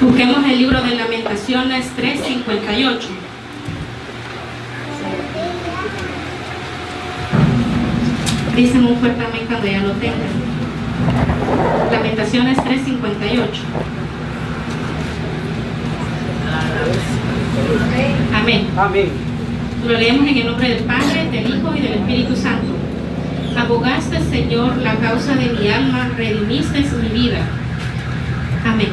Busquemos el libro de Lamentaciones 3:58. Dicen un fuerte amén cuando ya lo tengan. Lamentaciones 3:58. Amén. Amén. Lo leemos en el nombre del Padre, del Hijo y del Espíritu Santo. Abogaste, Señor, la causa de mi alma, redimiste mi vida. Amén.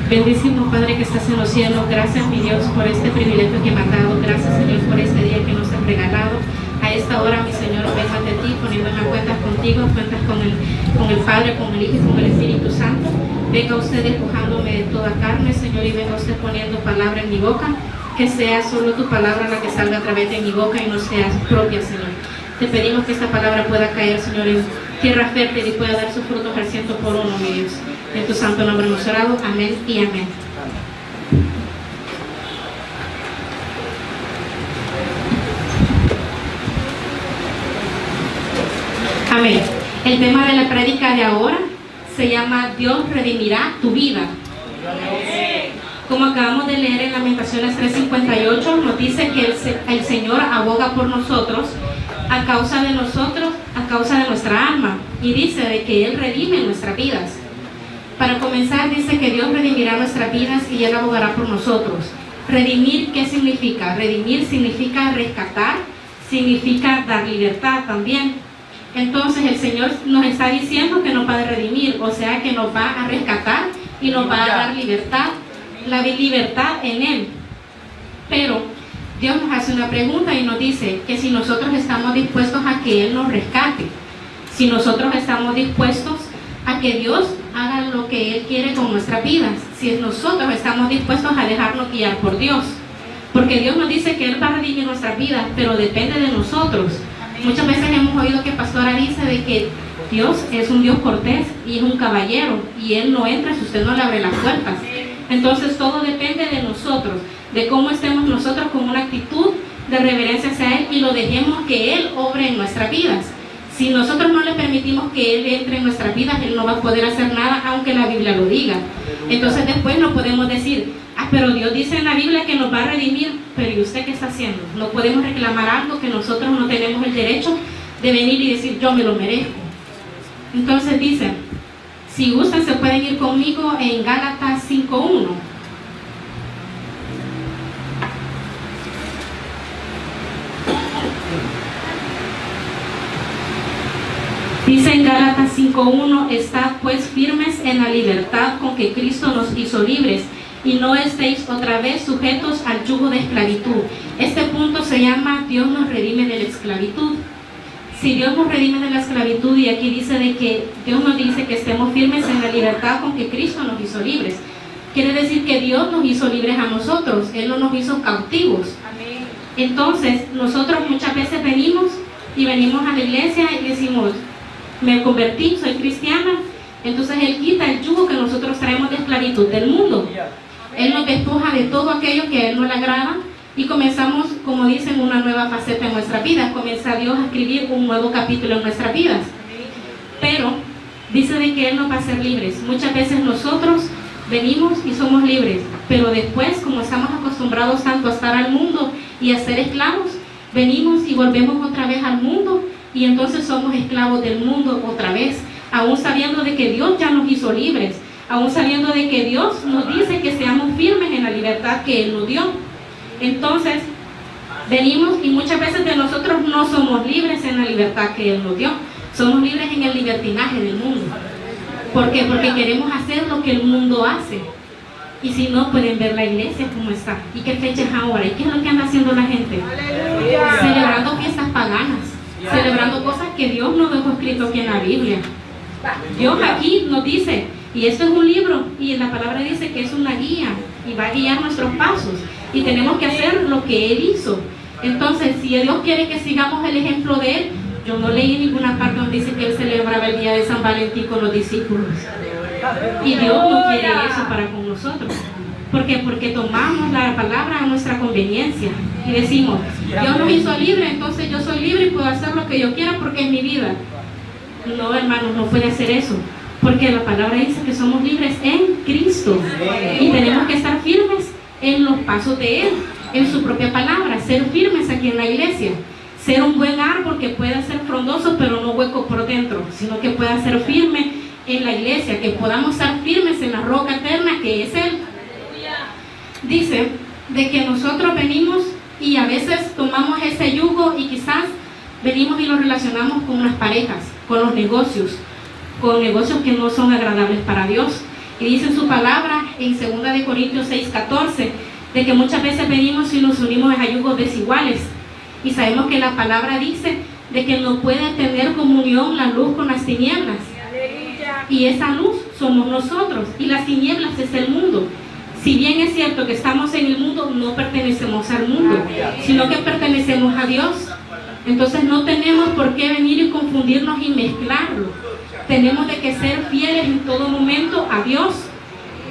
Bendecimos, Padre, que estás en los cielos. Gracias, mi Dios, por este privilegio que me has dado. Gracias, Señor, por este día que nos has regalado. A esta hora, mi Señor, vengo ante ti, poniéndome cuentas contigo, cuentas con el Padre, con el Hijo y con el Espíritu Santo. Venga usted despojándome de toda carne, Señor, y venga usted poniendo palabra en mi boca. Que sea solo tu palabra la que salga a través de mi boca y no sea propia, Señor. Te pedimos que esta palabra pueda caer, Señor, en tierra fértil y pueda dar sus frutos al 100%, mi Dios. En tu santo nombre hemos orado. Amén y amén. Amén. El tema de la prédica de ahora se llama Dios redimirá tu vida. Como acabamos de leer en Lamentaciones 3:58, nos dice que el Señor aboga por nosotros a causa de nuestra alma, y dice de que Él redime nuestras vidas. Para comenzar, dice que Dios redimirá nuestras vidas y Él abogará por nosotros. Redimir, ¿qué significa? Redimir significa rescatar, significa dar libertad también. Entonces el Señor nos está diciendo que nos va a redimir, o sea que nos va a rescatar y nos va a dar libertad, la libertad en Él. Pero Dios nos hace una pregunta y nos dice que si nosotros estamos dispuestos a que Él nos rescate, si nosotros estamos dispuestos a que Dios haga lo que Él quiere con nuestras vidas, si nosotros estamos dispuestos a dejarnos guiar por Dios, porque Dios nos dice que Él va a redimir nuestras vidas, pero depende de nosotros. Muchas veces hemos oído que pastora dice de que Dios es un Dios cortés y es un caballero y Él no entra si usted no le abre las puertas. Entonces todo depende de nosotros, de cómo estemos nosotros con una actitud de reverencia hacia Él y lo dejemos que Él obre en nuestras vidas. Si nosotros no le permitimos que Él entre en nuestras vidas, Él no va a poder hacer nada aunque la Biblia lo diga. Entonces después no podemos decir, pero Dios dice en la Biblia que nos va a redimir, pero ¿y usted qué está haciendo? No podemos reclamar algo que nosotros no tenemos el derecho de venir y decir, yo me lo merezco. Entonces dice, si gustan se pueden ir conmigo en Gálatas 5:1. Dice en Gálatas 5:1, estad pues firmes en la libertad con que Cristo nos hizo libres, y no estéis otra vez sujetos al yugo de esclavitud. Este punto se llama Dios nos redime de la esclavitud. Si Dios nos redime de la esclavitud, y aquí dice de que Dios nos dice que estemos firmes en la libertad con que Cristo nos hizo libres, quiere decir que Dios nos hizo libres a nosotros, Él no nos hizo cautivos. Amén. Entonces nosotros muchas veces venimos a la iglesia y decimos, me convertí, soy cristiana. Entonces Él quita el yugo que nosotros traemos de esclavitud del mundo. Él nos despoja de todo aquello que a Él no le agrada y comenzamos, como dicen, una nueva faceta en nuestra vida. Comienza Dios a escribir un nuevo capítulo en nuestras vidas. Pero dice de que Él nos va a hacer libres. Muchas veces nosotros venimos y somos libres, pero después, como estamos acostumbrados tanto a estar al mundo y a ser esclavos, venimos y volvemos otra vez al mundo y entonces somos esclavos del mundo otra vez, aún sabiendo de que Dios ya nos hizo libres, aún sabiendo de que Dios nos dice que seamos firmes en la libertad que Él nos dio. Entonces venimos y muchas veces de nosotros no somos libres en la libertad que Él nos dio, somos libres en el libertinaje del mundo. ¿Por qué? Porque queremos hacer lo que el mundo hace. Y si no, pueden ver la iglesia como está. ¿Y qué fecha es ahora? ¿Y qué es lo que anda haciendo la gente? ¡Aleluya! Celebrando fiestas paganas, celebrando cosas que Dios no dejó escrito aquí en la Biblia. Dios aquí nos dice, y esto es un libro, y la palabra dice que es una guía, y va a guiar nuestros pasos, y tenemos que hacer lo que Él hizo. Entonces, si Dios quiere que sigamos el ejemplo de Él, yo no leí en ninguna parte donde dice que Él celebraba el día de San Valentín con los discípulos. Y Dios no quiere eso para con nosotros. ¿Por qué? Porque tomamos la palabra a nuestra conveniencia y decimos, Dios nos hizo libre, entonces yo soy libre y puedo hacer lo que yo quiera porque es mi vida. No, hermanos, no puede hacer eso. porque la palabra dice que somos libres en Cristo y tenemos que estar firmes en los pasos de Él, en su propia palabra, ser firmes aquí en la iglesia, ser un buen árbol que pueda ser frondoso pero no hueco por dentro, sino que pueda ser firme en la iglesia, que podamos estar firmes en la roca eterna que es Él. Dice de que nosotros venimos y a veces tomamos ese yugo y quizás venimos y lo relacionamos con las parejas, con los negocios, con negocios que no son agradables para Dios. Y dice en su palabra en 2 Corintios 6:14 de que muchas veces venimos y nos unimos a yugos desiguales, y sabemos que la palabra dice de que no puede tener comunión la luz con las tinieblas, y esa luz somos nosotros y las tinieblas es el mundo. Si bien es cierto que estamos en el mundo, no pertenecemos al mundo, sino que pertenecemos a Dios. Entonces no tenemos por qué venir y confundirnos y mezclarlo. Tenemos de que ser fieles en todo momento a Dios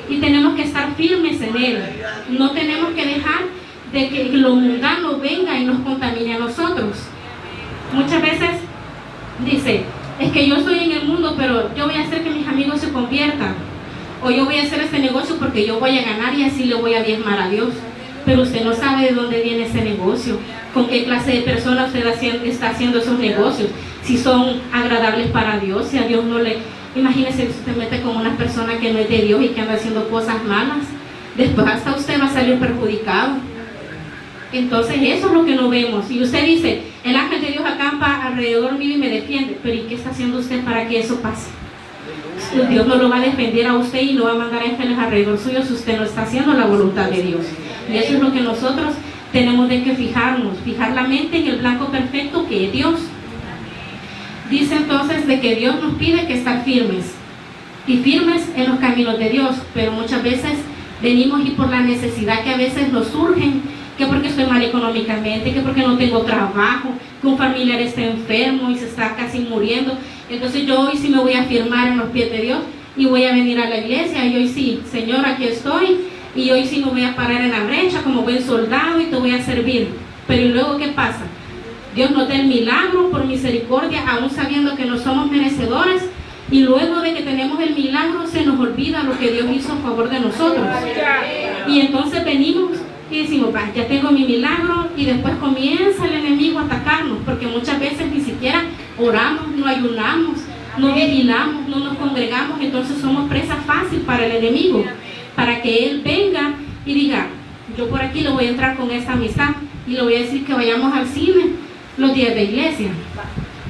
y tenemos que estar firmes en Él. No tenemos que dejar de que lo mundano venga y nos contamine a nosotros. Muchas veces dice, es que yo estoy en el mundo, pero yo voy a hacer que mis amigos se conviertan, o yo voy a hacer este negocio porque yo voy a ganar y así le voy a diezmar a Dios. Pero usted no sabe de dónde viene ese negocio, con qué clase de personas usted está haciendo esos negocios, si son agradables para Dios, si a Dios no le... Imagínese si usted mete con una persona que no es de Dios y que anda haciendo cosas malas, después hasta usted va a salir perjudicado. Entonces eso es lo que no vemos. Y usted dice, el ángel de Dios acampa alrededor mío y me defiende, pero ¿y qué está haciendo usted para que eso pase? Dios no lo va a defender a usted y no va a mandar ángeles alrededor suyo si usted no está haciendo la voluntad de Dios. Y eso es lo que nosotros tenemos de que fijarnos, fijar la mente en el blanco perfecto que es Dios. Dice entonces de que Dios nos pide que estar firmes, y firmes en los caminos de Dios, pero muchas veces venimos y por la necesidad que a veces nos surgen, que porque estoy mal económicamente, que porque no tengo trabajo, que un familiar está enfermo y se está casi muriendo, entonces yo hoy sí me voy a firmar en los pies de Dios y voy a venir a la iglesia y hoy sí, Señor, aquí estoy, y hoy sí me voy a parar en la brecha como buen soldado y te voy a servir. Pero ¿y luego qué pasa? Dios nos da el milagro por misericordia, aún sabiendo que no somos merecedores, y luego de que tenemos el milagro se nos olvida lo que Dios hizo a favor de nosotros. Y entonces venimos y decimos, ya tengo mi milagro, y después comienza el enemigo a atacarnos, porque muchas veces ni siquiera oramos, no ayunamos, no vigilamos, no nos congregamos, entonces somos presa fácil para el enemigo, para que él venga y diga, yo por aquí le voy a entrar con esta amistad y le voy a decir que vayamos al cine los días de iglesia,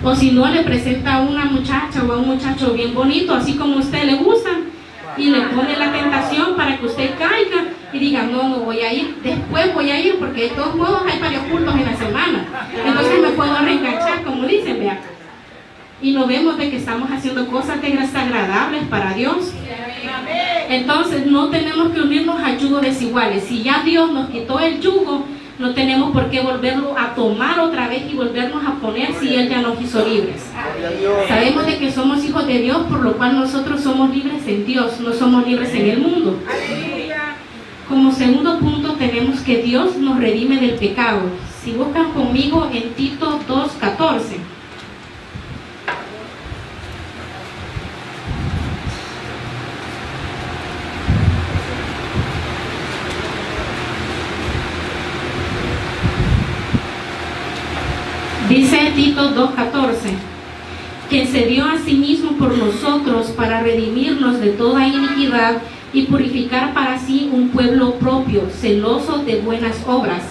o si no le presenta a una muchacha o a un muchacho bien bonito, así como a usted le gustan, y le pone la tentación para que usted caiga y diga, no voy a ir, después voy a ir, porque de todos modos hay varios cultos en la semana, entonces me puedo reenganchar, como dicen, vea. Y no vemos de que estamos haciendo cosas desagradables para Dios. Entonces no tenemos que unirnos a yugos desiguales. Si ya Dios nos quitó el yugo, no tenemos por qué volverlo a tomar otra vez y volvernos a poner si Él ya nos hizo libres. Sabemos de que somos hijos de Dios, por lo cual nosotros somos libres en Dios, no somos libres en el mundo. Como segundo punto tenemos que Dios nos redime del pecado. Si buscan conmigo en Tito 2:14. Dice Tito 2:14, quien se dio a sí mismo por nosotros para redimirnos de toda iniquidad y purificar para sí un pueblo propio, celoso de buenas obras.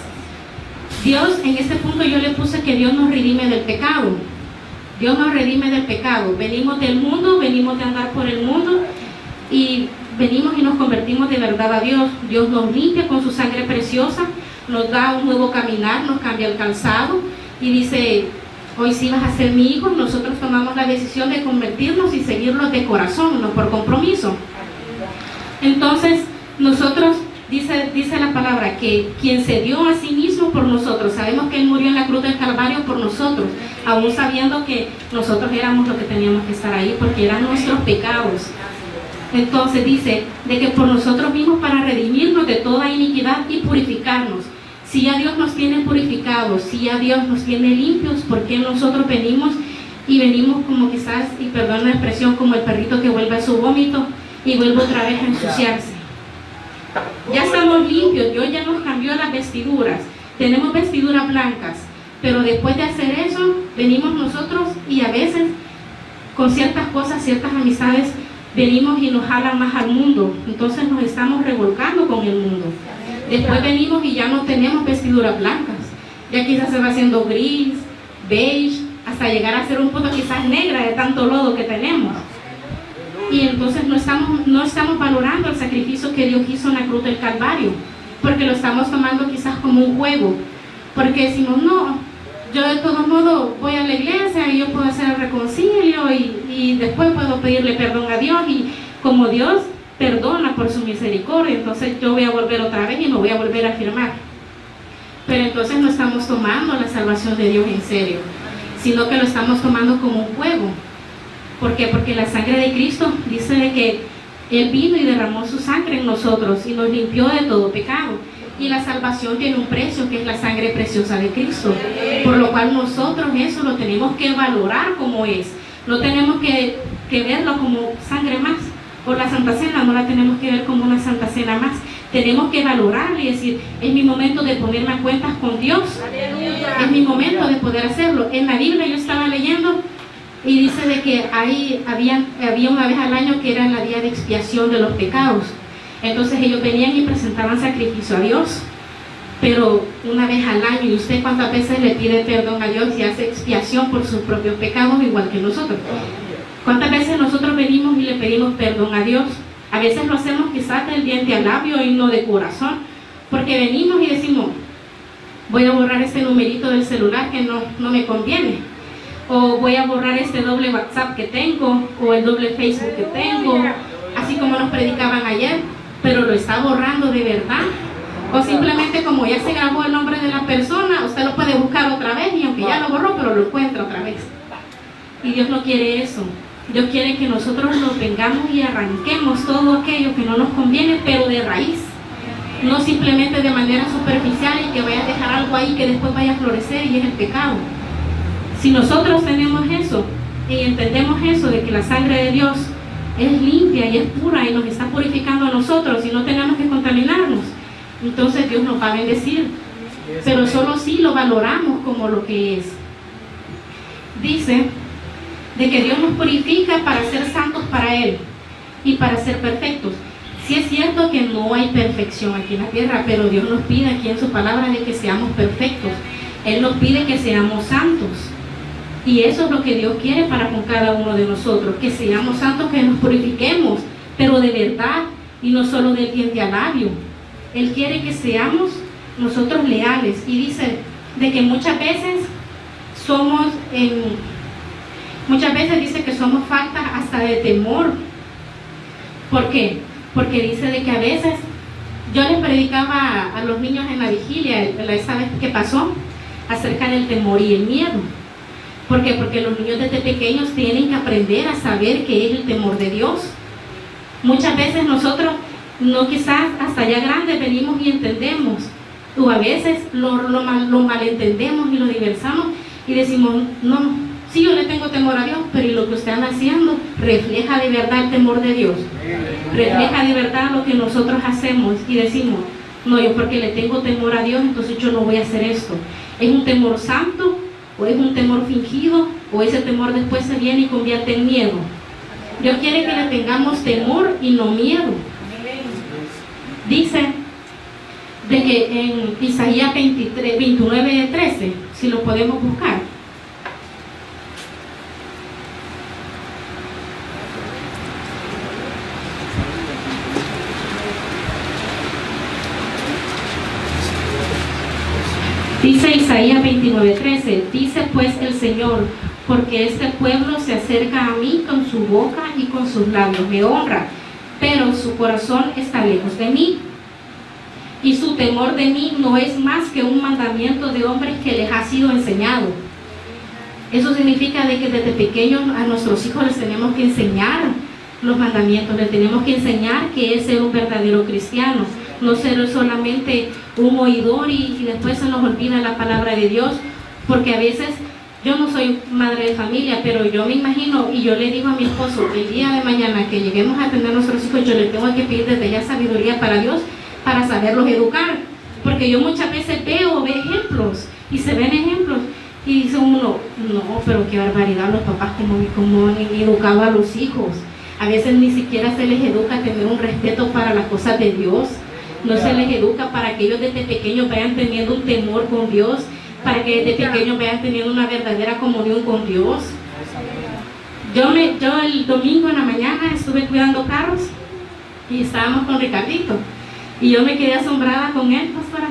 Dios, en este punto yo le puse que Dios nos redime del pecado. Dios nos redime del pecado. Venimos del mundo, venimos de andar por el mundo y venimos y nos convertimos de verdad a Dios. Dios nos limpia con su sangre preciosa, nos da un nuevo caminar, nos cambia el calzado y dice, hoy sí vas a ser mi hijo. Nosotros tomamos la decisión de convertirnos y seguirlos de corazón, no por compromiso. Entonces nosotros, dice la palabra, que quien se dio a sí mismo por nosotros, sabemos que Él murió en la cruz del Calvario por nosotros, aún sabiendo que nosotros éramos los que teníamos que estar ahí, porque eran nuestros pecados. Entonces dice, de que por nosotros mismos para redimirnos de toda iniquidad y purificarnos. Si ya Dios nos tiene purificados, si ya Dios nos tiene limpios, ¿por qué nosotros venimos y venimos como quizás, y perdón la expresión, como el perrito que vuelve a su vómito y vuelve otra vez a ensuciarse. Ya estamos limpios, Dios ya nos cambió las vestiduras, tenemos vestiduras blancas, pero después de hacer eso, venimos nosotros y a veces con ciertas cosas, ciertas amistades, venimos y nos jalan más al mundo, entonces nos estamos revolcando con el mundo. Después venimos y ya no tenemos vestiduras blancas, ya quizás se va haciendo gris, beige, hasta llegar a ser un poco quizás negra de tanto lodo que tenemos. Y entonces no estamos valorando el sacrificio que Dios hizo en la cruz del Calvario, porque lo estamos tomando quizás como un juego, porque decimos, no, yo de todos modos voy a la iglesia y yo puedo hacer el reconcilio y después puedo pedirle perdón a Dios, y como Dios perdona por su misericordia, entonces yo voy a volver otra vez y me voy a volver a afirmar. Pero entonces no estamos tomando la salvación de Dios en serio, sino que lo estamos tomando como un juego. ¿Por qué? Porque la sangre de Cristo dice de que Él vino y derramó su sangre en nosotros y nos limpió de todo pecado. Y la salvación tiene un precio, que es la sangre preciosa de Cristo. Por lo cual nosotros eso lo tenemos que valorar como es. No tenemos que verlo como sangre más. O la Santa Cena no la tenemos que ver como una Santa Cena más. Tenemos que valorarla y decir, es mi momento de ponerme a cuentas con Dios. Es mi momento de poder hacerlo. En la Biblia yo estaba leyendo y dice de que había una vez al año que era la día de expiación de los pecados. Entonces ellos venían y presentaban sacrificio a Dios, pero una vez al año. ¿Y usted cuántas veces le pide perdón a Dios y hace expiación por sus propios pecados igual que nosotros? ¿Cuántas veces nosotros venimos y le pedimos perdón a Dios? A veces lo hacemos quizás del diente al labio y no de corazón, porque venimos y decimos, voy a borrar este numerito del celular que no me conviene, o voy a borrar este doble WhatsApp que tengo, o el doble Facebook que tengo, así como nos predicaban ayer, pero lo está borrando de verdad. O simplemente como ya se grabó el nombre de la persona, usted lo puede buscar otra vez y aunque ya lo borró, pero lo encuentra otra vez. Y Dios no quiere eso. Dios quiere que nosotros nos vengamos y arranquemos todo aquello que no nos conviene, pero de raíz. No simplemente de manera superficial y que vaya a dejar algo ahí que después vaya a florecer y es el pecado. Si nosotros tenemos eso y entendemos eso de que la sangre de Dios es limpia y es pura y nos está purificando a nosotros y no tenemos que contaminarnos, entonces Dios nos va a bendecir, pero solo si lo valoramos como lo que es. Dice de que Dios nos purifica para ser santos para Él y para ser perfectos. Sí es cierto que no hay perfección aquí en la tierra, pero Dios nos pide aquí en su palabra de que seamos perfectos. Él nos pide que seamos santos. Y eso es lo que Dios quiere para con cada uno de nosotros, que seamos santos, que nos purifiquemos, pero de verdad y no solo del diente al labio. Él quiere que seamos nosotros leales, y dice de que muchas veces dice que somos faltas hasta de temor. ¿Por qué? Porque dice de que a veces yo les predicaba a los niños en la vigilia, esa vez que pasó, acerca del temor y el miedo. ¿Por qué? Porque los niños desde pequeños tienen que aprender a saber qué es el temor de Dios. Muchas veces nosotros, no quizás hasta ya grandes, venimos y entendemos, o a veces lo malentendemos y lo diversamos y decimos, no, sí, yo le tengo temor a Dios, pero ¿y lo que usted anda haciendo refleja de verdad el temor de Dios? Refleja de verdad lo que nosotros hacemos y decimos, no, yo porque le tengo temor a Dios, entonces yo no voy a hacer esto. ¿Es un temor santo o es un temor fingido, o ese temor después se viene y convierte en miedo? Dios quiere que le tengamos temor y no miedo. Dice de que en Isaías 29:13, si lo podemos buscar, dice Isaías 29:13, dice pues el Señor, porque este pueblo se acerca a mí con su boca y con sus labios me honra, pero su corazón está lejos de mí, y su temor de mí no es más que un mandamiento de hombres que les ha sido enseñado. Eso significa de que desde pequeños a nuestros hijos les tenemos que enseñar los mandamientos, les tenemos que enseñar qué es ser un verdadero cristiano, no ser solamente un oidor y después se nos olvida la palabra de Dios, porque a veces Yo no soy madre de familia, pero yo me imagino, y yo le digo a mi esposo, el día de mañana que lleguemos a tener nuestros hijos, yo le tengo que pedir desde ya sabiduría para Dios, para saberlos educar, porque yo muchas veces ve ejemplos, y se ven ejemplos, y dice uno, no, pero qué barbaridad los papás como han educado a los hijos. A veces ni siquiera se les educa a tener un respeto para las cosas de Dios, no se les educa para que ellos desde pequeños vayan teniendo un temor con Dios, para que desde pequeños vayan teniendo una verdadera comunión con Dios. Yo el domingo en la mañana estuve cuidando carros y estábamos con Ricardito, y yo me quedé asombrada con él, pastora,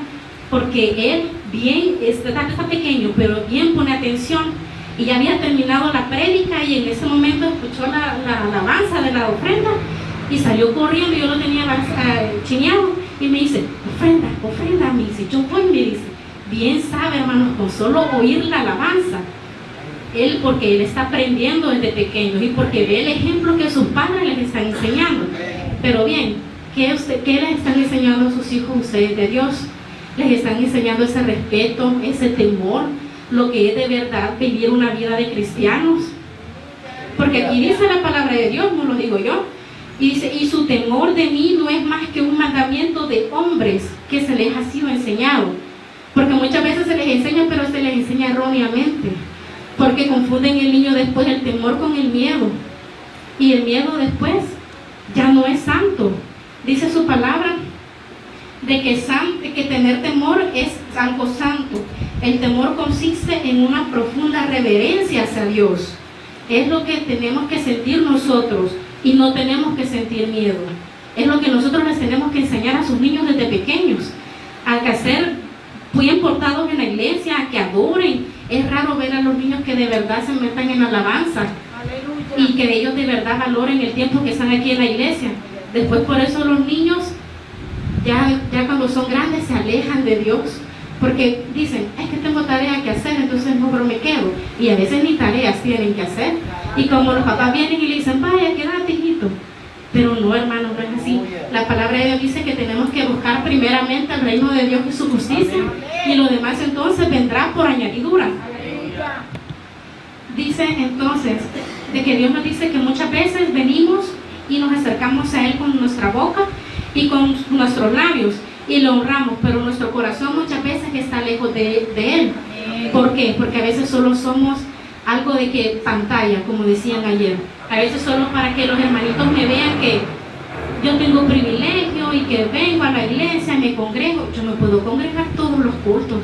porque él bien, está pequeño, pero bien pone atención, y ya había terminado la prédica y en ese momento escuchó la alabanza de la ofrenda y salió corriendo. Yo lo tenía chineado y me dice, ofrenda, me dice, yo voy, me dice. Bien sabe, hermanos, con solo oír la alabanza, porque él está aprendiendo desde pequeño y porque ve el ejemplo que sus padres les están enseñando. Pero bien, ¿qué les están enseñando a sus hijos ustedes de Dios? Les están enseñando ese respeto, ese temor, lo que es de verdad vivir una vida de cristianos. Porque aquí dice la palabra de Dios, no lo digo yo, y dice, y su temor de mí no es más que un mandamiento de hombres que se les ha sido enseñado. Porque muchas veces se les enseña, pero se les enseña erróneamente, porque confunden el niño después el temor con el miedo, y el miedo después ya no es santo. Dice su palabra de que tener temor es algo santo. El temor consiste en una profunda reverencia hacia Dios. Es lo que tenemos que sentir nosotros, y no tenemos que sentir miedo. Es lo que nosotros les tenemos que enseñar a sus niños desde pequeños, a que ser bien portados en la iglesia, a que adoren. Es raro ver a los niños que de verdad se metan en alabanza. Aleluya. Y que ellos de verdad valoren el tiempo que están aquí en la iglesia. Después por eso los niños ya cuando son grandes se alejan de Dios, porque dicen, es que tengo tarea que hacer, entonces mejor me quedo. Y a veces ni tareas tienen que hacer, y como los papás vienen y le dicen, vaya, quédate, hijito. Pero no, hermanos, no es así. La palabra de Dios dice que tenemos que buscar primeramente el reino de Dios y su justicia, y lo demás entonces vendrá por añadidura. Dice entonces de que Dios nos dice que muchas veces venimos y nos acercamos a Él con nuestra boca y con nuestros labios y lo honramos, pero nuestro corazón muchas veces está lejos de Él. ¿Por qué? Porque a veces solo somos algo de que pantalla, como decían ayer. A veces solo para que los hermanitos me vean que yo tengo privilegio y que vengo a la iglesia, me congrego. Yo me puedo congregar todos los cultos,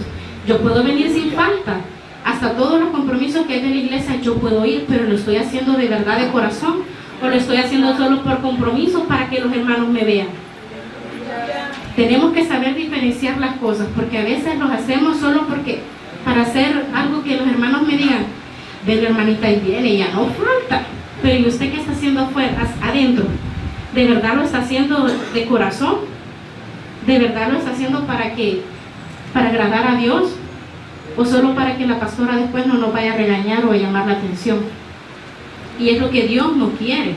yo puedo venir sin falta, hasta todos los compromisos que hay de la iglesia yo puedo ir, pero lo estoy haciendo de verdad de corazón, o lo estoy haciendo solo por compromiso para que los hermanos me vean. Tenemos que saber diferenciar las cosas, porque a veces los hacemos solo porque para hacer algo que los hermanos me digan, ven la hermanita y viene, ya no falta. Pero ¿y usted qué está haciendo afuera, adentro? ¿De verdad lo está haciendo de corazón? ¿De verdad lo está haciendo para agradar a Dios? ¿O solo para que la pastora después no nos vaya a regañar o a llamar la atención? Y es lo que Dios no quiere.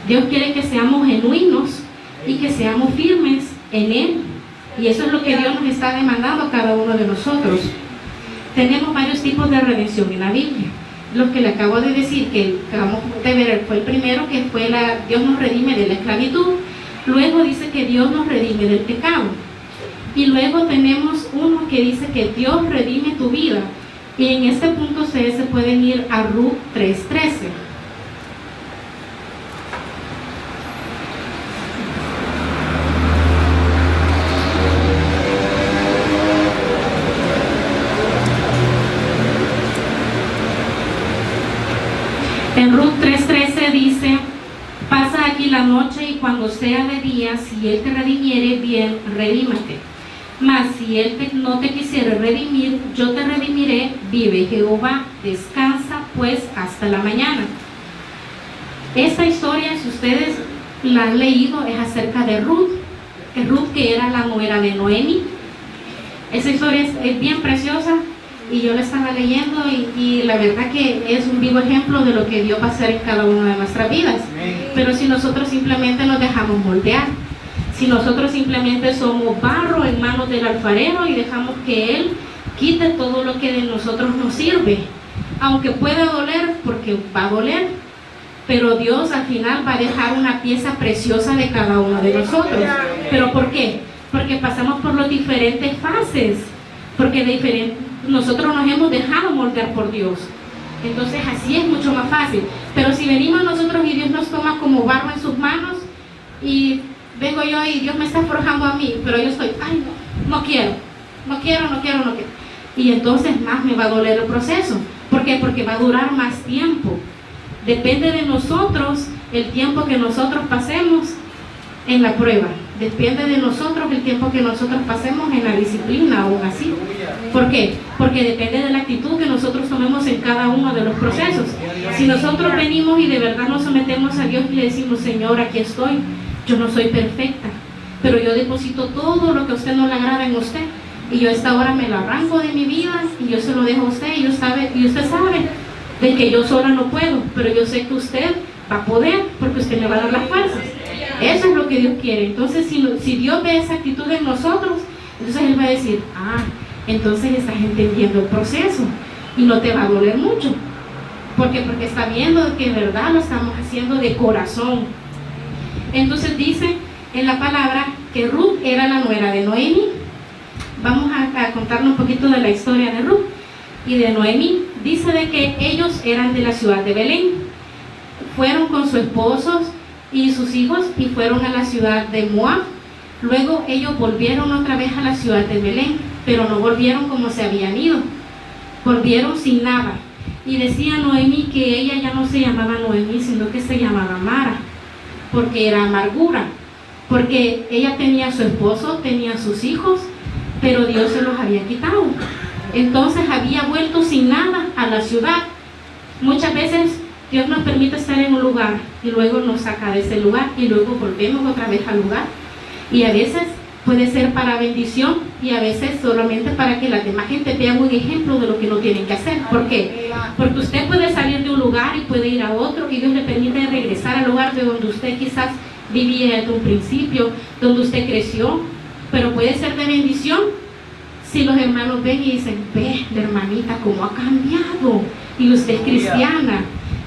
Dios quiere que seamos genuinos y que seamos firmes en Él. Y eso es lo que Dios nos está demandando a cada uno de nosotros. Tenemos varios tipos de redención en la Biblia. Lo que le acabo de decir, que acabamos de ver, fue el primero, que fue Dios nos redime de la esclavitud. Luego dice que Dios nos redime del pecado. Y luego tenemos uno que dice que Dios redime tu vida. Y en este punto ustedes se pueden ir a Ruth 3:13. En Ruth 3:13 dice, pasa aquí la noche y cuando sea de día, si Él te redimiere, bien, redímate. Mas si Él no te quisiere redimir, yo te redimiré, vive Jehová, descansa pues hasta la mañana. Esta historia, si ustedes la han leído, es acerca de Ruth. Ruth, que era la nuera de Noemi. Esa historia es bien preciosa. Y yo la estaba leyendo y la verdad que es un vivo ejemplo de lo que Dios va a hacer en cada una de nuestras vidas. Pero si nosotros simplemente nos dejamos moldear, si nosotros simplemente somos barro en manos del alfarero y dejamos que Él quite todo lo que de nosotros nos sirve, aunque puede doler, porque va a doler, pero Dios al final va a dejar una pieza preciosa de cada uno de nosotros. ¿Pero por qué? Porque pasamos por las diferentes fases, porque nosotros nos hemos dejado moldear por Dios. Entonces así es mucho más fácil. Pero si venimos nosotros y Dios nos toma como barro en sus manos, y vengo yo y Dios me está forjando a mí, pero yo estoy, ay no quiero. Y entonces más me va a doler el proceso. ¿Por qué? Porque va a durar más tiempo. Depende de nosotros el tiempo que nosotros pasemos en la prueba. Depende de nosotros el tiempo que nosotros pasemos en la disciplina, aún así. ¿Por qué? Porque depende de la actitud que nosotros tomemos en cada uno de los procesos. Si nosotros venimos y de verdad nos sometemos a Dios y le decimos, Señor, aquí estoy, yo no soy perfecta, pero yo deposito todo lo que a usted no le agrada en usted, y yo a esta hora me lo arranco de mi vida y yo se lo dejo a usted, y usted sabe de que yo sola no puedo, pero yo sé que usted va a poder, porque usted me va a dar las fuerzas. Eso es lo que Dios quiere. Entonces si Dios ve esa actitud en nosotros, entonces Él va a decir, entonces estás entendiendo el proceso y no te va a doler mucho. Porque está viendo que en verdad lo estamos haciendo de corazón. Entonces dice en la palabra que Ruth era la nuera de Noemi. Vamos a contarnos un poquito de la historia de Ruth y de Noemi. Dice de que ellos eran de la ciudad de Belén. Fueron con su esposo y sus hijos y fueron a la ciudad de Moab. Luego ellos volvieron otra vez a la ciudad de Belén, pero no volvieron como se habían ido. Volvieron sin nada. Y decía Noemi que ella ya no se llamaba Noemi, sino que se llamaba Mara, porque era amargura, porque ella tenía a su esposo, tenía a sus hijos, pero Dios se los había quitado. Entonces había vuelto sin nada a la ciudad. Muchas veces Dios nos permite estar en un lugar y luego nos saca de ese lugar y luego volvemos otra vez al lugar. Y a veces puede ser para bendición y a veces solamente para que la demás gente vea un ejemplo de lo que no tienen que hacer. ¿Por qué? Porque usted puede salir de un lugar y puede ir a otro y Dios le permite regresar al lugar de donde usted quizás vivía desde un principio, donde usted creció, pero puede ser de bendición si los hermanos ven y dicen, ve la hermanita cómo ha cambiado, y usted es cristiana,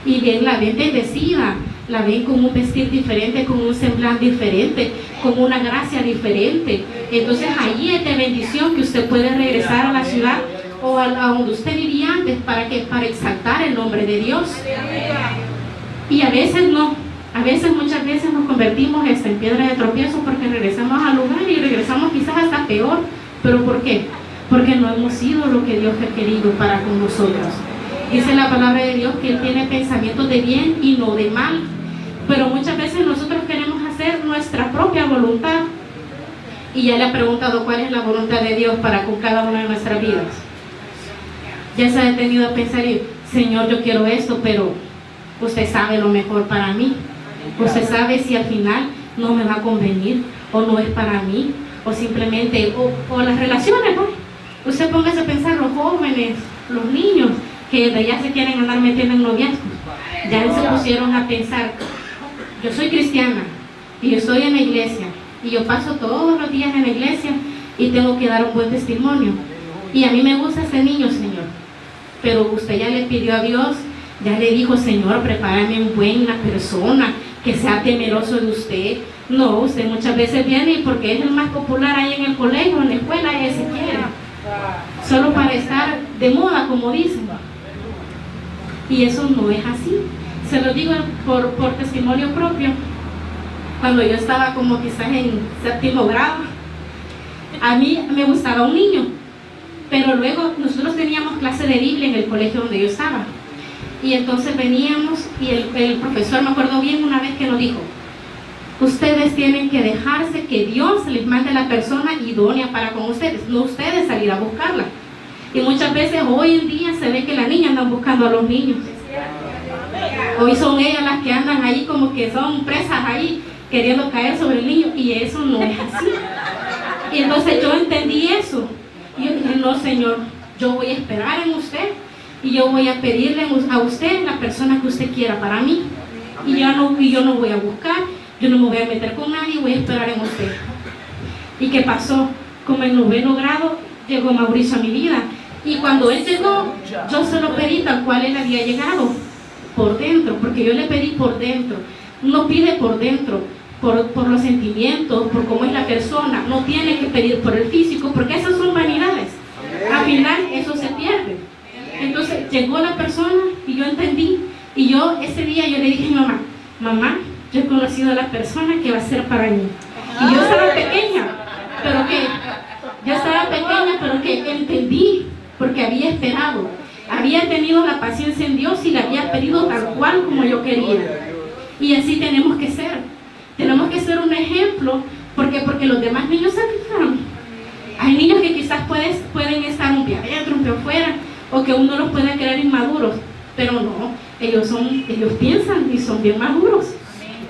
y la ven bendecida, la ven con un vestir diferente, con un semblante diferente, con una gracia diferente. Entonces allí es de bendición que usted puede regresar a la ciudad o a donde usted vivía antes para exaltar el nombre de Dios. Y a veces no, muchas veces nos convertimos en piedra de tropiezo porque regresamos al lugar y regresamos quizás hasta peor. ¿Pero por qué? Porque no hemos sido lo que Dios ha querido para con nosotros. Dice la palabra de Dios que Él tiene pensamientos de bien y no de mal. Pero muchas veces nosotros queremos hacer nuestra propia voluntad. Y ya le ha preguntado cuál es la voluntad de Dios para con cada una de nuestras vidas. Ya se ha detenido a pensar, Señor, yo quiero esto, pero usted sabe lo mejor para mí. Usted sabe si al final no me va a convenir o no es para mí. O simplemente, o las relaciones, ¿no? Usted póngase a pensar, los jóvenes, los niños, que ya se quieren andar metiendo en noviazgos. Ya se pusieron a pensar, yo soy cristiana y yo estoy en la iglesia y yo paso todos los días en la iglesia y tengo que dar un buen testimonio y a mí me gusta ese niño, Señor, pero usted ya le pidió a Dios, ya le dijo, Señor, prepárame una buena persona que sea temeroso de usted. No, usted muchas veces viene y porque es el más popular ahí en el colegio, en la escuela, ese quiere, solo para estar de moda, como dicen. Y eso no es así. Se lo digo por testimonio propio. Cuando yo estaba como quizás en 7º grado, a mí me gustaba un niño, pero luego nosotros teníamos clase de Biblia en el colegio donde yo estaba, y entonces veníamos y el profesor, me acuerdo bien una vez que nos dijo, ustedes tienen que dejarse que Dios les mande la persona idónea para con ustedes, no ustedes salir a buscarla. Y muchas veces hoy en día se ve que las niñas andan buscando a los niños. Hoy son ellas las que andan ahí como que son presas ahí queriendo caer sobre el niño, y eso no es así. Y entonces yo entendí eso y yo dije, no, Señor, yo voy a esperar en usted y yo voy a pedirle a usted la persona que usted quiera para mí, y yo no voy a buscar, yo no me voy a meter con nadie, voy a esperar en usted. ¿Y qué pasó? Como en 9º grado llegó Mauricio a mi vida Y cuando él llegó, yo se lo pedí tal cual él había llegado, por dentro, porque yo le pedí por dentro. Uno pide por dentro, por los sentimientos, por cómo es la persona. No tiene que pedir por el físico, porque esas son vanidades. Al final eso se pierde. Entonces llegó la persona y yo entendí. Y yo ese día yo le dije a mi mamá, mamá, yo he conocido a la persona que va a ser para mí. Y yo estaba pequeña, pero que entendí, porque había esperado, había tenido la paciencia en Dios y le había pedido tal cual como yo quería. Y así tenemos que ser un ejemplo, porque los demás niños se fijan. Hay niños que quizás pueden estar un pie adentro, un pie afuera, o que uno los pueda creer inmaduros, pero no, ellos piensan y son bien maduros,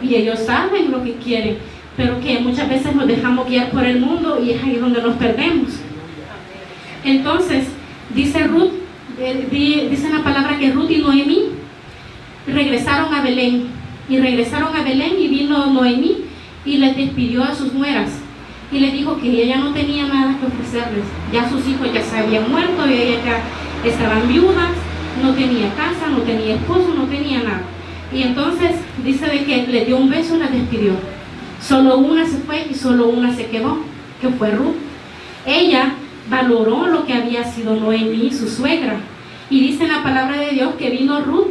y ellos saben lo que quieren, pero que muchas veces nos dejamos guiar por el mundo y es ahí donde nos perdemos. Entonces, dice Ruth, dice la palabra que Ruth y Noemí regresaron a Belén, y vino Noemí y les despidió a sus nueras, y les dijo que ella no tenía nada que ofrecerles, ya sus hijos ya se habían muerto, y ellas ya estaban viudas, no tenía casa, no tenía esposo, no tenía nada. Y entonces dice de que le dio un beso y la despidió. Solo una se fue y solo una se quedó, que fue Ruth. Ella valoró lo que había sido Noemí, su suegra, y dice en la palabra de Dios que vino Ruth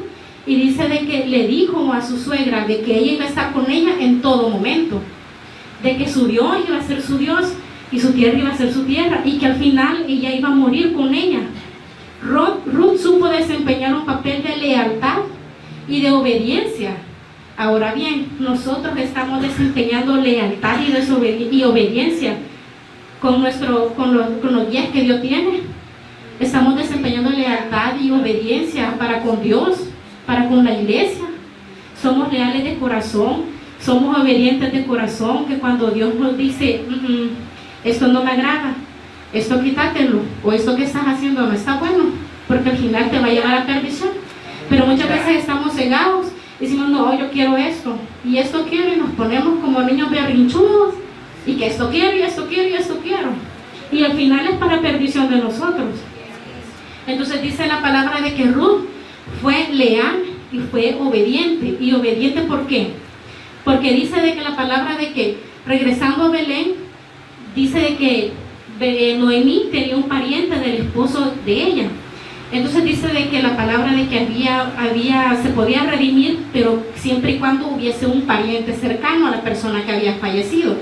y dice de que le dijo a su suegra de que ella iba a estar con ella en todo momento, de que su Dios iba a ser su Dios y su tierra iba a ser su tierra, y que al final ella iba a morir con ella. Ruth supo desempeñar un papel de lealtad y de obediencia. Ahora bien, nosotros estamos desempeñando lealtad y obediencia con los guías que Dios tiene. Estamos desempeñando lealtad y obediencia para con Dios, para con la iglesia. Somos leales de corazón, somos obedientes de corazón, que cuando Dios nos dice esto no me agrada, esto quítatelo, o esto que estás haciendo no está bueno, porque al final te va a llevar a perdición. Pero muchas veces estamos cegados, decimos no, yo quiero esto, y esto quiero, y nos ponemos como niños berrinchudos, y que esto quiero, y esto quiero, y esto quiero, y al final es para perdición de nosotros. Entonces dice la palabra de que Ruth fue leal y fue obediente. ¿Y obediente por qué? Porque dice de que la palabra de que regresando a Belén, dice de que Noemí tenía un pariente del esposo de ella. Entonces dice de que la palabra de que se podía redimir, pero siempre y cuando hubiese un pariente cercano a la persona que había fallecido.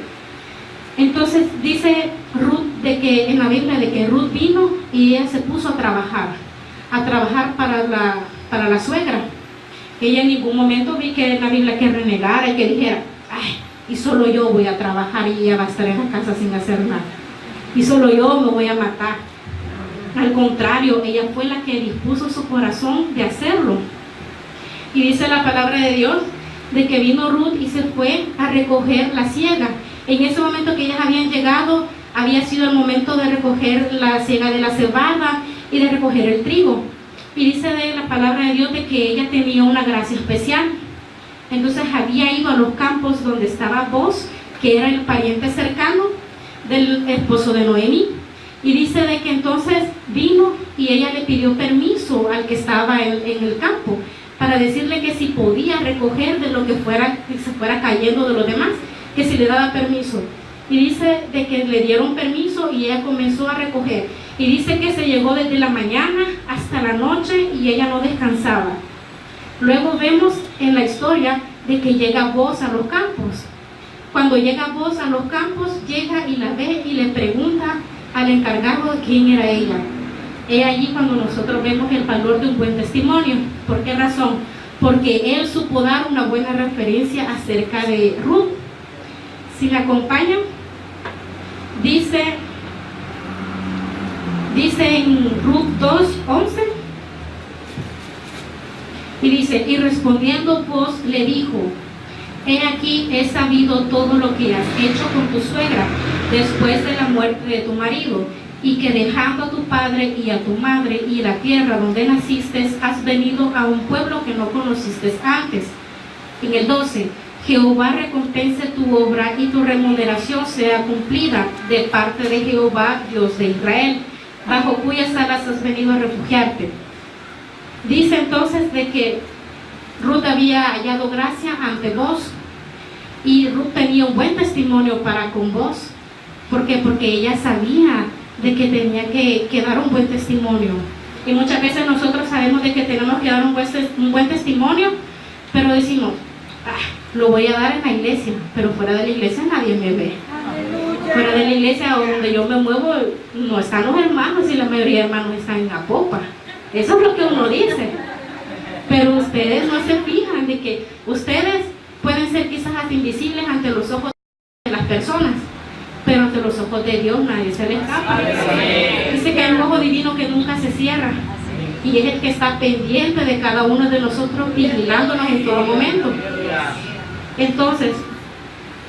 Entonces dice Ruth de que en la Biblia de que Ruth vino y ella se puso a trabajar para la suegra. Ella en ningún momento vi que en la Biblia que renegara y que dijera, ay, y solo yo voy a trabajar y ella va a estar en la casa sin hacer nada, y solo yo me voy a matar. Al contrario, ella fue la que dispuso su corazón de hacerlo. Y dice la palabra de Dios de que vino Ruth y se fue a recoger la siega. En ese momento que ellas habían llegado, había sido el momento de recoger la siega de la cebada y de recoger el trigo. Y dice de la palabra de Dios de que ella tenía una gracia especial. Entonces había ido a los campos donde estaba Boz, que era el pariente cercano del esposo de Noemí. Y dice de que entonces vino y ella le pidió permiso al que estaba en el campo para decirle que si podía recoger de lo que se fuera cayendo de los demás, que si le daba permiso. Y dice de que le dieron permiso y ella comenzó a recoger. Y dice que se llegó desde la mañana hasta la noche y ella no descansaba. Luego vemos en la historia de que llega Boz a los campos. Cuando llega Boz a los campos, llega y la ve y le pregunta al encargado de quién era ella. Es allí cuando nosotros vemos el valor de un buen testimonio. ¿Por qué razón? Porque él supo dar una buena referencia acerca de Ruth. Si me acompañan, dice en Ruth 2:11, y dice, y respondiendo Boz le dijo, he aquí he sabido todo lo que has hecho con tu suegra después de la muerte de tu marido, y que dejando a tu padre y a tu madre y la tierra donde naciste, has venido a un pueblo que no conociste antes. En el 12, Jehová recompense tu obra y tu remuneración sea cumplida de parte de Jehová, Dios de Israel, bajo cuyas alas has venido a refugiarte. Dice entonces de que Ruth había hallado gracia ante vos, y Ruth tenía un buen testimonio para con vos. ¿Por qué? Porque ella sabía de que tenía que dar un buen testimonio. Y muchas veces nosotros sabemos de que tenemos que dar un buen testimonio, pero decimos, lo voy a dar en la iglesia, pero fuera de la iglesia nadie me ve. Fuera de la iglesia donde yo me muevo no están los hermanos, y la mayoría de hermanos están en la popa. Eso es lo que uno dice. Pero ustedes no se fijan de que ustedes pueden ser quizás hasta invisibles ante los ojos de las personas, pero ante los ojos de Dios nadie se le escapa. Dice que hay un ojo divino que nunca se cierra, y es el que está pendiente de cada uno de nosotros, vigilándonos en todo momento. Entonces,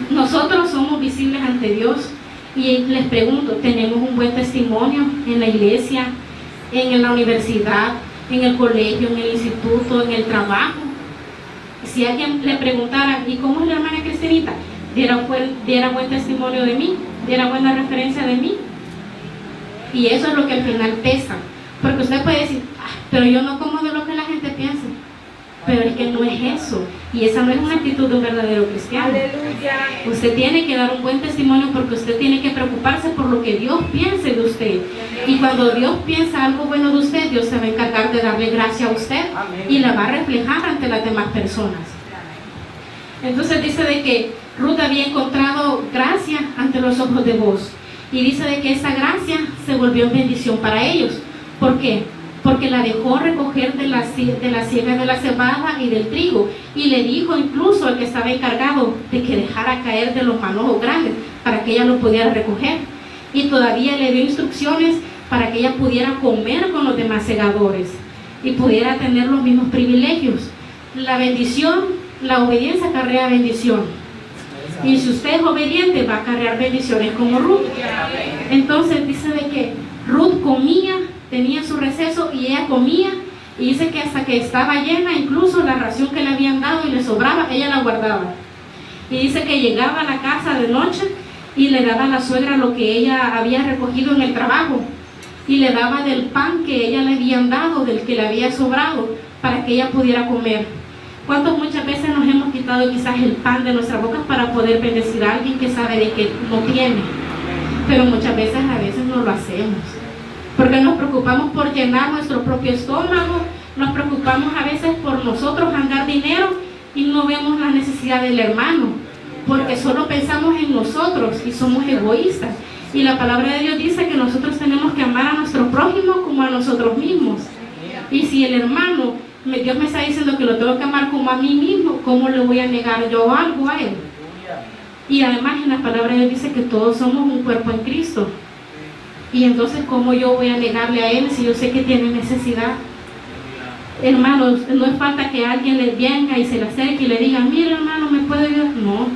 nosotros somos visibles ante Dios, y les pregunto, ¿tenemos un buen testimonio en la iglesia, en la universidad, en el colegio, en el instituto, en el trabajo? Si alguien le preguntara, ¿y cómo es la hermana Cristinita?, diera buen testimonio de mí, diera buena referencia de mí. Y eso es lo que al final pesa, porque usted puede decir, pero yo no como de lo que la gente piensa, pero es que no es eso, y esa no es una actitud de un verdadero cristiano. Aleluya. Usted tiene que dar un buen testimonio, porque usted tiene que preocuparse por lo que Dios piense de usted. Y cuando Dios piensa algo bueno de usted, Dios se va a encargar de darle gracia a usted. Amén. Y la va a reflejar ante las demás personas. Entonces dice de que Ruth había encontrado gracia ante los ojos de vos, y dice de que esa gracia se volvió en bendición para ellos. ¿Por qué? Porque la dejó recoger de la siega de la cebada y del trigo, y le dijo incluso al que estaba encargado de que dejara caer de los manojos grandes para que ella lo pudiera recoger, y todavía le dio instrucciones para que ella pudiera comer con los demás segadores y pudiera tener los mismos privilegios. La bendición, la obediencia acarrea bendición, y si usted es obediente va a acarrear bendiciones como Ruth. Entonces dice de que Ruth comía, tenía su receso, y ella comía, y dice que hasta que estaba llena, incluso la ración que le habían dado y le sobraba, ella la guardaba. Y dice que llegaba a la casa de noche y le daba a la suegra lo que ella había recogido en el trabajo, y le daba del pan que ella le habían dado, del que le había sobrado, para que ella pudiera comer. ¿Cuántos muchas veces nos hemos quitado quizás el pan de nuestras bocas para poder bendecir a alguien que sabe de que no tiene? Pero muchas veces no lo hacemos, porque nos preocupamos por llenar nuestro propio estómago, nos preocupamos a veces por nosotros ganar dinero, y no vemos la necesidad del hermano, porque solo pensamos en nosotros y somos egoístas. Y la palabra de Dios dice que nosotros tenemos que amar a nuestro prójimo como a nosotros mismos. Y si el hermano, Dios me está diciendo que lo tengo que amar como a mí mismo, ¿cómo le voy a negar yo algo a él? Y además en la palabra de Dios dice que todos somos un cuerpo en Cristo. Y entonces, ¿cómo yo voy a negarle a él si yo sé que tiene necesidad? Hermanos, no es falta que alguien le venga y se le acerque y le diga, mira hermano, ¿me puede ayudar? No,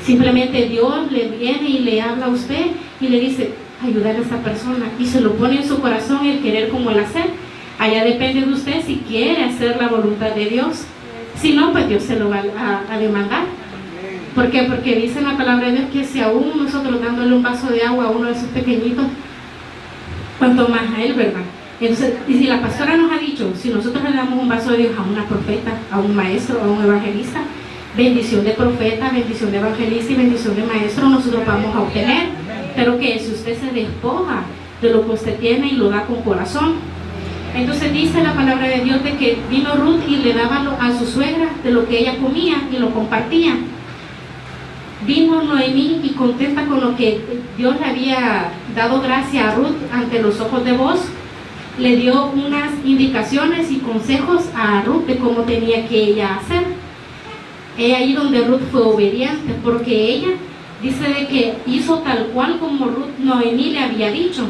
simplemente Dios le viene y le habla a usted y le dice, ayudar a esta persona, y se lo pone en su corazón el querer como el hacer. Allá depende de usted si quiere hacer la voluntad de Dios. Si no, pues Dios se lo va a demandar. ¿Por qué? Porque dice en la palabra de Dios que si aún nosotros dándole un vaso de agua a uno de esos pequeñitos, cuanto más a él, ¿verdad? Entonces, y si la pastora nos ha dicho, si nosotros le damos un vaso de Dios a una profeta, a un maestro, a un evangelista, bendición de profeta, bendición de evangelista y bendición de maestro nosotros vamos a obtener. Pero que si usted se despoja de lo que usted tiene y lo da con corazón. Entonces dice la palabra de Dios de que vino Ruth y le daba a su suegra de lo que ella comía y lo compartía. Vino Noemí y contenta con lo que Dios le había dado gracia a Ruth ante los ojos de vos, le dio unas indicaciones y consejos a Ruth de cómo tenía que ella hacer. Es ahí donde Ruth fue obediente, porque ella dice de que hizo tal cual como Noemí le había dicho.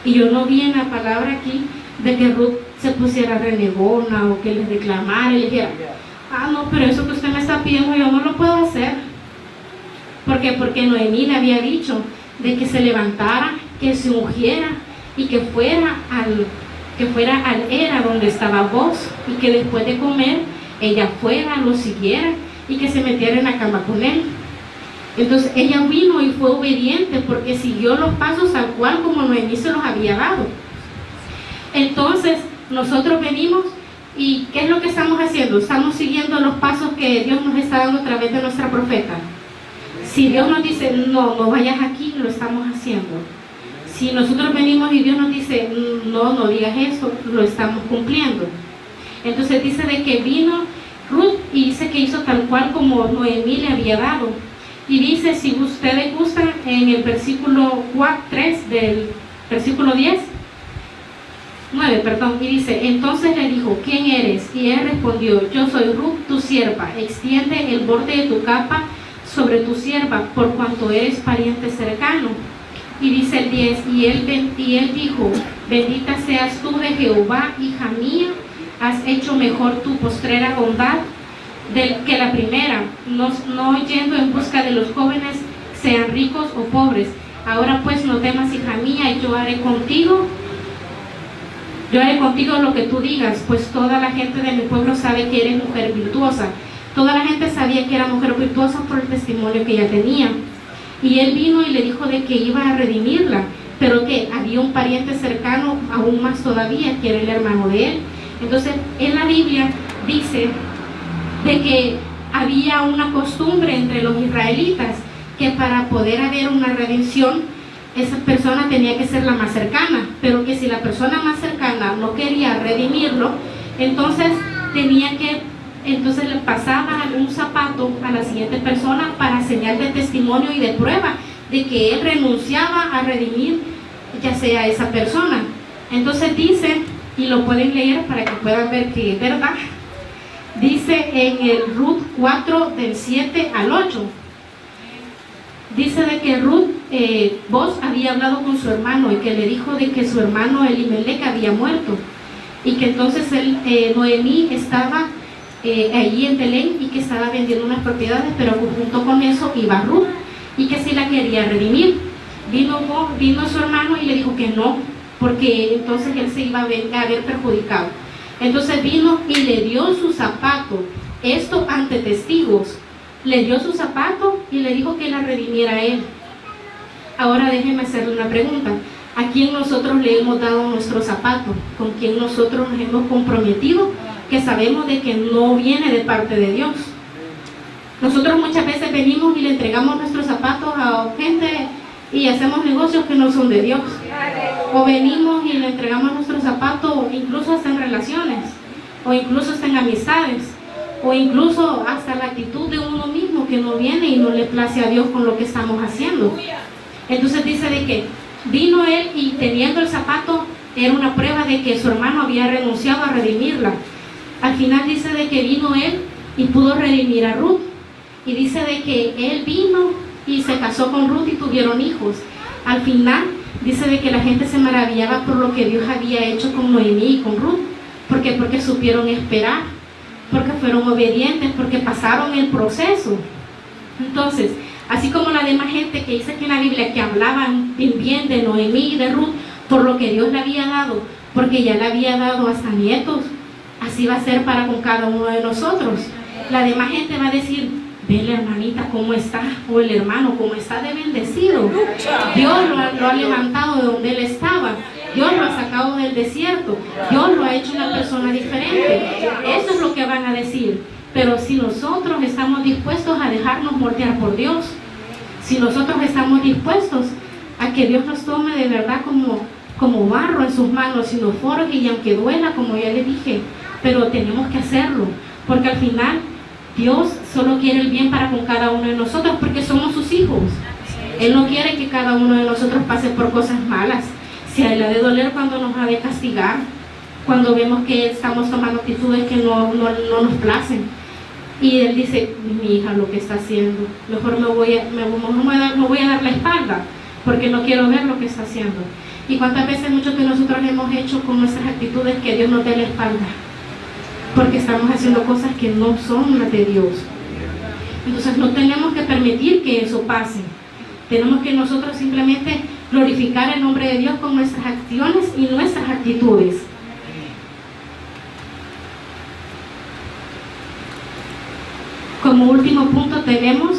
Y yo no vi en la palabra aquí de que Ruth se pusiera renegona o que les reclamara y le dijera, no, pero eso que usted me está pidiendo yo no lo puedo hacer. ¿Por qué? Porque Noemí le había dicho de que se levantara, que se ungiera y que fuera al era donde estaba vos, y que después de comer ella fuera, lo siguiera y que se metiera en la cama con él. Entonces ella vino y fue obediente porque siguió los pasos tal cual como Noemí se los había dado. Entonces nosotros venimos y ¿qué es lo que estamos haciendo? Estamos siguiendo los pasos que Dios nos está dando a través de nuestra profeta. Si Dios nos dice, no vayas aquí, lo estamos haciendo. Si nosotros venimos y Dios nos dice, no digas eso, lo estamos cumpliendo. Entonces dice de que vino Ruth y dice que hizo tal cual como Noemí le había dado. Y dice, si ustedes gustan, en el versículo 3 del versículo 9, y dice, entonces le dijo, ¿quién eres? Y él respondió, yo soy Ruth, tu sierva, extiende el borde de tu capa sobre tu sierva, por cuanto eres pariente cercano. Y dice el 10, y él dijo, bendita seas tú de Jehová, hija mía, has hecho mejor tu postrera bondad que la primera, no yendo en busca de los jóvenes, sean ricos o pobres. Ahora pues no temas, hija mía, y yo haré contigo lo que tú digas, pues toda la gente de mi pueblo sabe que eres mujer virtuosa. Toda la gente sabía que era mujer virtuosa por el testimonio que ella tenía. Y él vino y le dijo de que iba a redimirla, pero que había un pariente cercano, aún más todavía, que era el hermano de él. Entonces, en la Biblia dice de que había una costumbre entre los israelitas, que para poder haber una redención, esa persona tenía que ser la más cercana, pero que si la persona más cercana no quería redimirlo, entonces le pasaba algún zapato a la siguiente persona para señal de testimonio y de prueba de que él renunciaba a redimir ya sea esa persona. Entonces dice, y lo pueden leer para que puedan ver que es verdad, dice en el Ruth 4 del 7 al 8, dice de que Ruth Boz había hablado con su hermano y que le dijo de que su hermano Elimelech había muerto y que entonces Noemí estaba allí en Belén y que estaba vendiendo unas propiedades, pero junto con eso iba Ruth y que sí la quería redimir. Vino su hermano y le dijo que no, porque entonces él se iba a ver perjudicado. Entonces vino y le dio su zapato, esto ante testigos, le dio su zapato y le dijo que la redimiera a él. Ahora déjenme hacerle una pregunta. ¿A quién nosotros le hemos dado nuestro zapato? ¿Con quién nosotros nos hemos comprometido? Que sabemos de que no viene de parte de Dios. Nosotros muchas veces venimos y le entregamos nuestros zapatos a gente y hacemos negocios que no son de Dios. O venimos y le entregamos nuestros zapatos incluso hasta en relaciones, o incluso hasta en amistades, o incluso hasta la actitud de uno mismo que no viene y no le place a Dios con lo que estamos haciendo. Entonces dice de que vino él y teniendo el zapato era una prueba de que su hermano había renunciado a redimirla. Al final dice de que vino él y pudo redimir a Ruth. Y dice de que él vino y se casó con Ruth y tuvieron hijos. Al final dice de que la gente se maravillaba por lo que Dios había hecho con Noemí y con Ruth. ¿Por qué? Porque supieron esperar, porque fueron obedientes, porque pasaron el proceso. Entonces, así como la demás gente que dice aquí en la Biblia que hablaban bien de Noemí y de Ruth por lo que Dios le había dado, porque ya le había dado hasta nietos, así va a ser para con cada uno de nosotros. La demás gente va a decir, ve la hermanita cómo está, o el hermano cómo está de bendecido. Dios lo ha levantado de donde él estaba, Dios lo ha sacado del desierto, Dios lo ha hecho una persona diferente. Eso es lo que van a decir. Pero si nosotros estamos dispuestos a dejarnos moldear por Dios, si nosotros estamos dispuestos a que Dios nos tome de verdad como barro en sus manos y nos forje, y aunque duela, como ya les dije, pero tenemos que hacerlo, porque al final Dios solo quiere el bien para con cada uno de nosotros, porque somos sus hijos. Él no quiere que cada uno de nosotros pase por cosas malas. Si a él le ha de doler cuando nos ha de castigar, cuando vemos que estamos tomando actitudes que no nos placen. Y él dice, mi hija lo que está haciendo, mejor me voy a dar la espalda, porque no quiero ver lo que está haciendo. Y cuántas veces muchos de nosotros hemos hecho con nuestras actitudes que Dios nos dé la espalda, porque estamos haciendo cosas que no son las de Dios. Entonces no tenemos que permitir que eso pase. Tenemos que nosotros simplemente glorificar el nombre de Dios con nuestras acciones y nuestras actitudes. Como último punto tenemos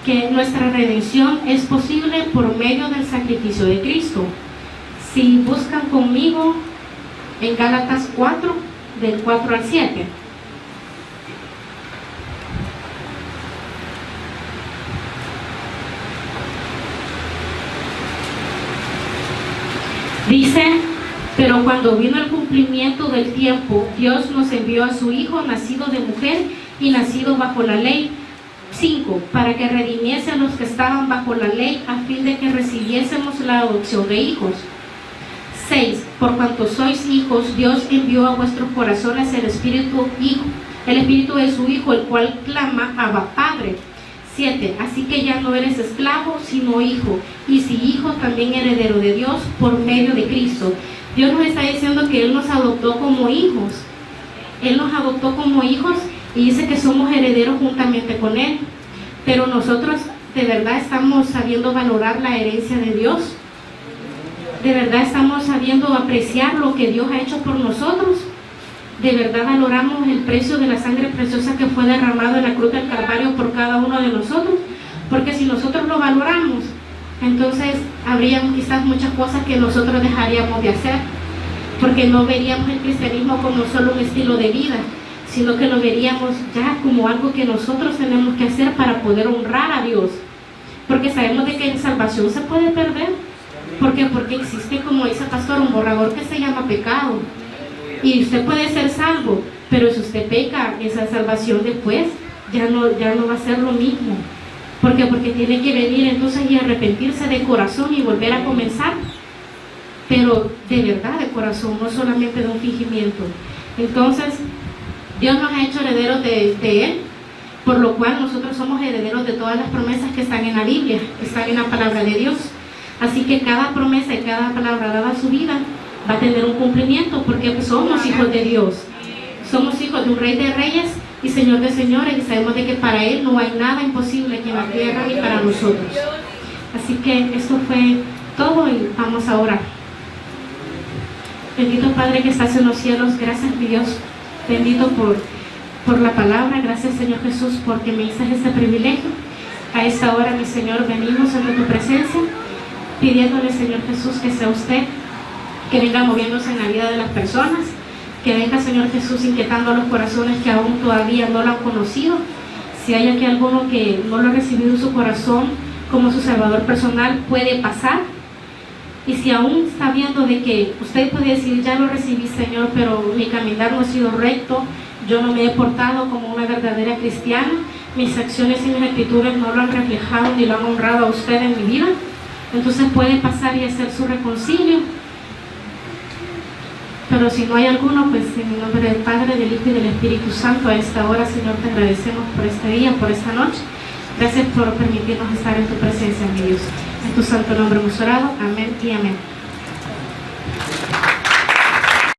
que nuestra redención es posible por medio del sacrificio de Cristo. Si buscan conmigo en Gálatas 4, del 4 al 7. Dice: pero cuando vino el cumplimiento del tiempo, Dios nos envió a su Hijo, nacido de mujer y nacido bajo la ley. 5. Para que redimiese a los que estaban bajo la ley, a fin de que recibiésemos la adopción de hijos. 6. Por cuanto sois hijos, Dios envió a vuestros corazones el Espíritu de su Hijo, el cual clama: Abba, Padre. 7. Así que ya no eres esclavo, sino hijo, y si hijo, también heredero de Dios por medio de Cristo. Dios nos está diciendo que Él nos adoptó como hijos. Él nos adoptó como hijos y dice que somos herederos juntamente con Él. Pero nosotros de verdad estamos sabiendo valorar la herencia de Dios. De verdad estamos sabiendo apreciar lo que Dios ha hecho por nosotros. De verdad valoramos el precio de la sangre preciosa que fue derramado en la cruz del Calvario por cada uno de nosotros. Porque si nosotros lo valoramos, entonces habrían quizás muchas cosas que nosotros dejaríamos de hacer, porque no veríamos el cristianismo como solo un estilo de vida, sino que lo veríamos ya como algo que nosotros tenemos que hacer para poder honrar a Dios, porque sabemos de que en salvación se puede perder. ¿Por qué? Porque existe, como dice el pastor, un borrador que se llama pecado, y usted puede ser salvo, pero si usted peca, esa salvación después ya no va a ser lo mismo. ¿Por qué? Porque tiene que venir entonces y arrepentirse de corazón y volver a comenzar, pero de verdad de corazón, no solamente de un fingimiento. Entonces Dios nos ha hecho herederos de Él, por lo cual nosotros somos herederos de todas las promesas que están en la Biblia, que están en la palabra de Dios. Así que cada promesa y cada palabra dada a su vida va a tener un cumplimiento, porque somos hijos de Dios, somos hijos de un Rey de Reyes y Señor de señores, y sabemos de que para Él no hay nada imposible aquí en la tierra ni para nosotros. Así que esto fue todo y vamos a orar. Bendito Padre que estás en los cielos, gracias mi Dios, bendito por la palabra, gracias Señor Jesús porque me diste este privilegio. A esta hora, mi Señor, venimos ante tu presencia, pidiéndole, Señor Jesús, que sea usted que venga moviéndose en la vida de las personas, que venga, Señor Jesús, inquietando a los corazones que aún todavía no lo han conocido. Si hay aquí alguno que no lo ha recibido en su corazón como su Salvador personal, puede pasar. Y si aún está viendo de que usted puede decir: ya lo recibí, Señor, pero mi caminar no ha sido recto, yo no me he portado como una verdadera cristiana, mis acciones y mis actitudes no lo han reflejado ni lo han honrado a usted en mi vida, entonces puede pasar y hacer su reconcilio. Pero si no hay alguno, pues en el nombre del Padre, del Hijo y del Espíritu Santo, a esta hora, Señor, te agradecemos por este día, por esta noche. Gracias por permitirnos estar en tu presencia, mi Dios. En tu santo nombre hemos orado. Amén y amén.